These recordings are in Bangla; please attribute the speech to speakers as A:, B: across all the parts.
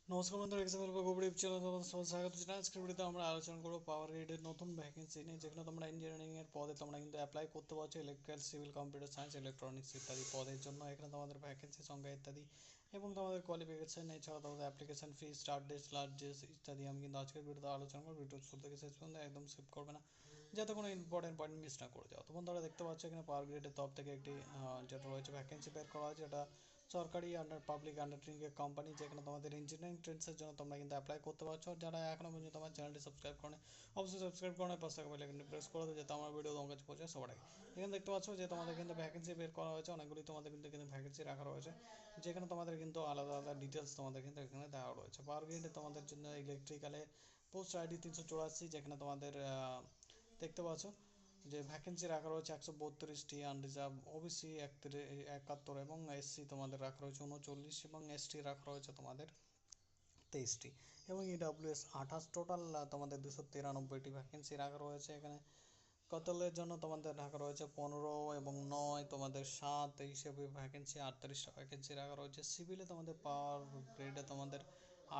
A: নমস্কার বন্ধুরা, এক্সাম্পল বা গোবর চ্যানেলে তোমাদের সবাই স্বাগত জানাই। আজকের ভিডিওতে আমরা আলোচনা করব পাওয়ার গ্রিডের নতুন ভ্যাকেন্সি নিয়ে, যেখানে তোমরা ইঞ্জিনিয়ারিং এর পদে তোমরা কিন্তু অ্যাপ্লাই করতে পারছো। Electrical, civil, computer science, electronics ইত্যাদি পদের জন্য এখানে তোমাদের ভ্যাকেন্সি সংখ্যা ইত্যাদি এবং তোমাদের কোয়ালিফিকেশন, এছাড়া তোমাদের application fee, start date, last date ইত্যাদি আমি কিন্তু আজকের ভিডিওতে আলোচনা করব। ভিডিও শুরু থেকে শেষ পর্যন্ত একদম স্কিপ করবে না, যাতে কোনো ইম্পর্টেন্ট পয়েন্ট মিস না করে যাও। তো বন্ধুরা দেখতে পাচ্ছ এখানে পাওয়ার গ্রিডের তরফ থেকে একটি যেটা রয়েছে ভ্যাকেন্সি বের করা হয়েছে। এটা সরকারি আন্ডার পাবলিক আন্ডারটেকিং এর কোম্পানি, যেখানে তোমাদের ইঞ্জিনিয়ারিং ট্রেন্ডসের জন্য তোমরা কিন্তু অ্যাপ্লাই করতে পারছো। যারা এখনো পর্যন্ত আমার চ্যানেলটি সাবস্ক্রাইব করে অবশ্যই সাবস্ক্রাইব করে পাশে থাকা বেল আইকনটি প্রেস করে দাও, যাতে আমার ভিডিও তোমার কাছে পৌঁছে সবার আগে। এখানে দেখতে পাচ্ছ যে তোমাদের কিন্তু ভ্যাকেন্সি বের করা হয়েছে, অনেকগুলি তোমাদের কিন্তু এখানে ভ্যাকেন্সি রাখা রয়েছে, যেখানে তোমাদের কিন্তু আলাদা আলাদা ডিটেলস তোমাদের কিন্তু এখানে দেওয়া রয়েছে। পাওয়ার গ্রিডে তোমাদের জন্য ইলেকট্রিক্যালে পোস্ট আইডি 384, যেখানে তোমাদের দেখতে পাচ্ছ যে ভ্যাকেন্সি রাখা রয়েছে 132টি, আনরিজার্ভ ওবিসি 71 এবং এসসি তোমাদের রাখা রয়েছে 39 এবং এসটি রাখা রয়েছে তোমাদের 23টি এবং ইডব্লিউএস 28। টোটাল তোমাদের 293টি ভ্যাকেন্সি রাখা রয়েছে। এখানে কতলের জন্য তোমাদের রাখা রয়েছে 15 এবং 9 তোমাদের 7, এই হিসেবে ভ্যাকেন্সি 38টা ভ্যাকেন্সি রাখা রয়েছে। সিভিলে তোমাদের পাওয়ার গ্রেডে তোমাদের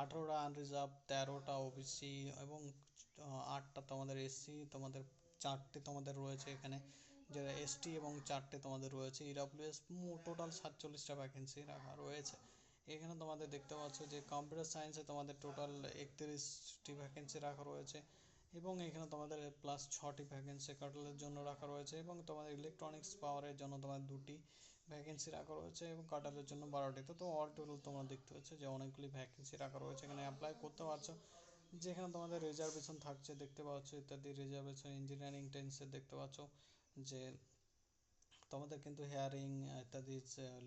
A: 18টা আনরিজার্ভ, 13টা ওবিসি এবং 8টা তোমাদের এসসি, তোমাদের 4টে তোমাদের রয়েছে এখানে যারা এসটি এবং 4টে তোমাদের রয়েছে ইডব্লিউএস। টোটাল 47টা ভ্যাকেন্সি রাখা রয়েছে। এখানে তোমাদের দেখতে পাচ্ছ যে কম্পিউটার সায়েন্সে তোমাদের টোটাল 31টি ভ্যাকেন্সি রাখা রয়েছে এবং এখানে তোমাদের প্লাস 6টি ভ্যাকেন্সি কাটলের জন্য রাখা রয়েছে এবং তোমাদের ইলেকট্রনিক্স পাওয়ারের জন্য তোমাদের 2টি ভ্যাকেন্সি রাখা রয়েছে এবং কাটালের জন্য 12টি। তো অল টোটাল তোমরা দেখতে পাচ্ছ যে অনেকগুলি ভ্যাকেন্সি রাখা রয়েছে, এখানে অ্যাপ্লাই করতে পারছো। যেখানে তোমাদের রিজার্ভেশন থাকছে দেখতে পাচ্ছ ইত্যাদি, রিজার্ভেশন ইঞ্জিনিয়ারিং টেন্সে দেখতে পাচ্ছ যে তোমাদের কিন্তু হেয়ারিং ইত্যাদি,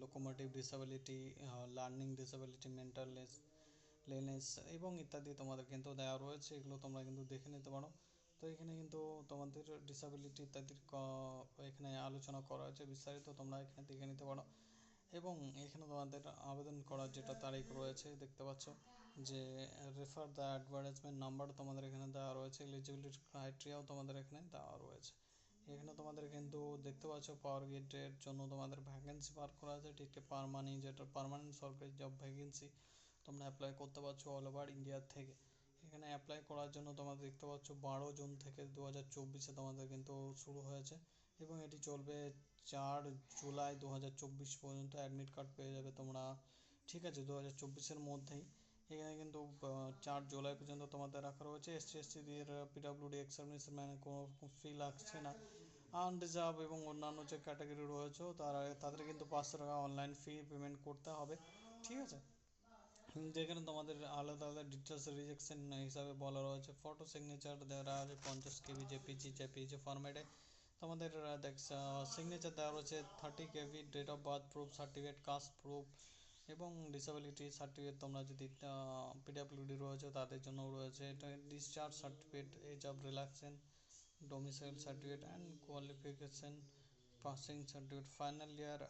A: locomotive disability, learning disability, mental illness এবং ইত্যাদি তোমাদের কিন্তু দেওয়া রয়েছে। এগুলো তোমরা কিন্তু দেখে নিতে পারো। তো এখানে কিন্তু তোমাদের ডিসেবিলিটি ইত্যাদির এখানে আলোচনা করা হয়েছে বিস্তারিত, তোমরা এখানে দেখে নিতে পারো। এবং এখানে তোমাদের আবেদন করার যেটা তারিখ রয়েছে দেখতে পাচ্ছ যে রেফার দ্য অ্যাডভার্টাইজমেন্ট নাম্বার তোমাদের এখানে দেওয়া রয়েছে। এলিজিবিলিটি ক্রাইটেরিয়াও তোমাদের এখানে দেওয়া রয়েছে। এখানে তোমাদের কিন্তু দেখতে পাচ্ছ পাওয়ার গ্রিডের জন্য তোমাদের ভ্যাকেন্সি বার করা আছে, ঠিক পারমানেন্ট, যেটা পারমানেন্ট সরকারি জব ভ্যাকেন্সি তোমরা অ্যাপ্লাই করতে পারছো অল ওভার ইন্ডিয়া থেকে। এখানে অ্যাপ্লাই করার জন্য তোমরা দেখতে পাচ্ছ 12 জুন থেকে 2024-এ তোমাদের কিন্তু শুরু হয়েছে এবং এটি চলবে 4 জুলাই 2024 পর্যন্ত। অ্যাডমিট কার্ড পেয়ে যাবে তোমরা, ঠিক আছে, 2024-এর মধ্যেই। এখানে কিন্তু 4 জুলাই পর্যন্ত তোমাদের রাখা রয়েছে। এসসি এসটিদের পিডাব্লিউডি এক্সামিনেশন মানে কোনো ফি লাগছে না। আনরিজার্ভ এবং অন্যান্য যে ক্যাটাগরি রয়েছে তাদের কিন্তু 500 টাকা অনলাইন ফি পেমেন্ট করতে হবে, ঠিক আছে। যেখানে তোমাদের আলাদা আলাদা ডিটেলস রিজেকশন হিসাবে বলা রয়েছে। ফটো সিগনেচার দেওয়া আছে 50 KB জেপিজি ফরম্যাটে। তোমাদের দেখ সিগনেচার দেওয়া রয়েছে 30 KB, date of birth proof certificate, caste proof এবং ডিসেবিলিটি সার্টিফিকেট। তোমরা যদি পিডাব্লিউডি রয়েছে তাদের জন্য রয়েছে এটা discharge certificate, age of relaxation, domicile certificate and qualification, passing certificate, final year.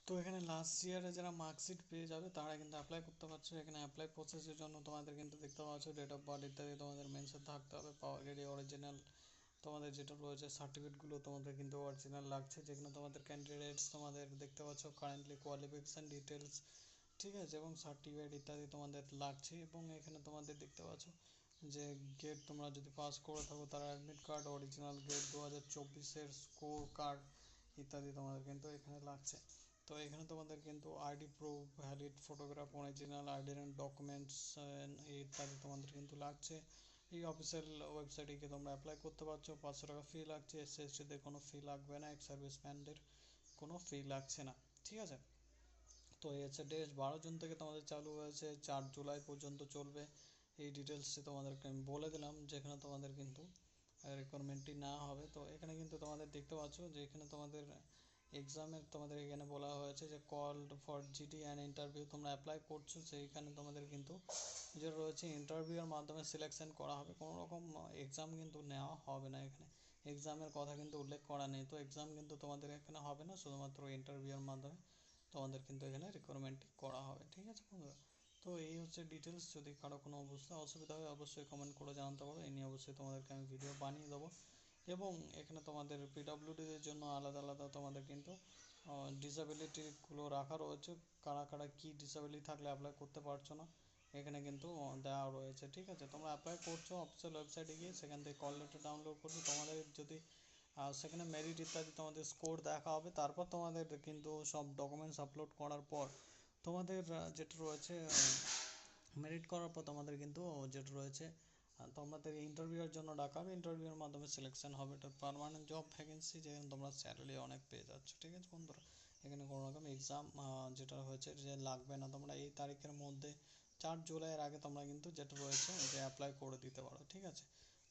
A: তো এখানে লাস্ট ইয়ারে যারা মার্কশিট পেয়ে যাবে তারা কিন্তু অ্যাপ্লাই করতে পারছো। এখানে অ্যাপ্লাই প্রসেসের জন্য তোমাদের কিন্তু দেখতে পাচ্ছ ডেট অফ বার্থ ইত্যাদি তোমাদের মেনশন থাকতে হবে। পাওয়ার গ্রিড অরিজিনাল তোমাদের যেটা রয়েছে সার্টিফিকেটগুলো তোমাদের কিন্তু অরিজিনাল লাগছে, যেখানে তোমাদের ক্যান্ডিডেটস তোমাদের দেখতে পাচ্ছ কারেন্টলি কোয়ালিফিকেশান ডিটেলস, ঠিক আছে, এবং সার্টিফিকেট ইত্যাদি তোমাদের লাগছে। এবং এখানে তোমাদের দেখতে পাচ্ছ যে গেট তোমরা যদি পাস করে থাকো তারা অ্যাডমিট কার্ড, অরিজিনাল গেট 2024-এর স্কোর কার্ড ইত্যাদি তোমাদের কিন্তু এখানে লাগছে। তো এখানে তোমাদের কিন্তু ID proof, valid photograph, original ID documents ইত্যাদি তোমাদের কিন্তু লাগছে। এই অফিসিয়াল ওয়েবসাইটে গিয়ে তোমরা অ্যাপ্লাই করতে পারছো। 500 টাকা ফি লাগছে। এসসি এসটিদের কোনো ফি লাগবে না, এক্স সার্ভিসম্যানদের কোনো ফি লাগছে না, ঠিক আছে। তো এই হচ্ছে ডেট, 12 জুন থেকে তোমাদের চালু হয়েছে, 4 জুলাই পর্যন্ত চলবে। এই ডিটেলসটি তোমাদেরকে আমি বলে দিলাম, যেখানে তোমাদের কিন্তু রিকোয়ারমেন্টটি না হবে। তো এখানে কিন্তু তোমাদের দেখতে পাচ্ছ যে এখানে তোমাদের এক্সামের তোমাদের এখানে বলা হয়েছে যে call for GD and interview তোমরা অ্যাপ্লাই করছো, সেইখানে তোমাদের কিন্তু যেটা রয়েছে ইন্টারভিউয়ের মাধ্যমে সিলেকশন করা হবে। কোনো রকম এক্সাম কিন্তু নেওয়া হবে না, এখানে এক্সামের কথা কিন্তু উল্লেখ করা নেই। তো এক্সাম কিন্তু তোমাদের এখানে হবে না, শুধুমাত্র ইন্টারভিউয়ের মাধ্যমে তোমাদের কিন্তু এখানে রিক্রুটমেন্টটি করা হবে, ঠিক আছে বন্ধুরা। তো এই হচ্ছে ডিটেলস। যদি কারো কোনো অসুবিধা হয় অবশ্যই কমেন্ট করে জানাতে পারো, এই নিয়ে অবশ্যই তোমাদেরকে আমি ভিডিও বানিয়ে দেবো। এবং এখানে তোমাদের পিডাব্লিউডিদের জন্য আলাদা আলাদা তোমাদের কিন্তু ডিসেবিলিটিগুলো রাখা রয়েছে, কারা কারা কী ডিসেবিলিটি থাকলে অ্যাপ্লাই করতে পারছো না এখানে কিন্তু দেওয়া রয়েছে, ঠিক আছে। তোমরা অ্যাপ্লাই করছো অফিসিয়াল ওয়েবসাইটে গিয়ে, সেখান থেকে কল লেটার ডাউনলোড করবে। তোমাদের যদি সেখানে মেরিট ইত্যাদি তোমাদের স্কোর দেখা হবে, তারপর তোমাদের কিন্তু সব ডকুমেন্টস আপলোড করার পর তোমাদের যেটা রয়েছে মেরিট করার পর তোমাদের কিন্তু যেটা রয়েছে তোমাদের ইন্টারভিউয়ের জন্য ডাকা হবে। ইন্টারভিউয়ের মাধ্যমে সিলেকশন হবে। এটা পার্মানেন্ট জব ভ্যাকেন্সি, যেখানে তোমরা স্যালারি অনেক পেয়ে যাচ্ছ, ঠিক আছে বন্ধুরা। এখানে কোনো রকম এক্সাম যেটা হয়েছে যে লাগবে না। তোমরা এই তারিখের মধ্যে 4 জুলাইয়ের আগে তোমরা কিন্তু যেটা রয়েছে যে অ্যাপ্লাই করে দিতে পারো, ঠিক আছে।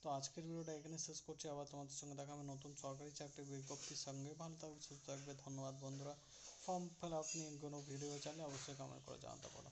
A: তো আজকের ভিডিওটা এখানে শেষ করছি। আবার তোমাদের সঙ্গে দেখা হবে নতুন সরকারি চাকরির বিজ্ঞপ্তির সঙ্গে। ভালো থাকবে, সুস্থ থাকবে, ধন্যবাদ বন্ধুরা। ফর্ম ফিল আপ নিয়ে কোনো ভিডিও চাইলে অবশ্যই কমেন্ট করে জানাতে পারো।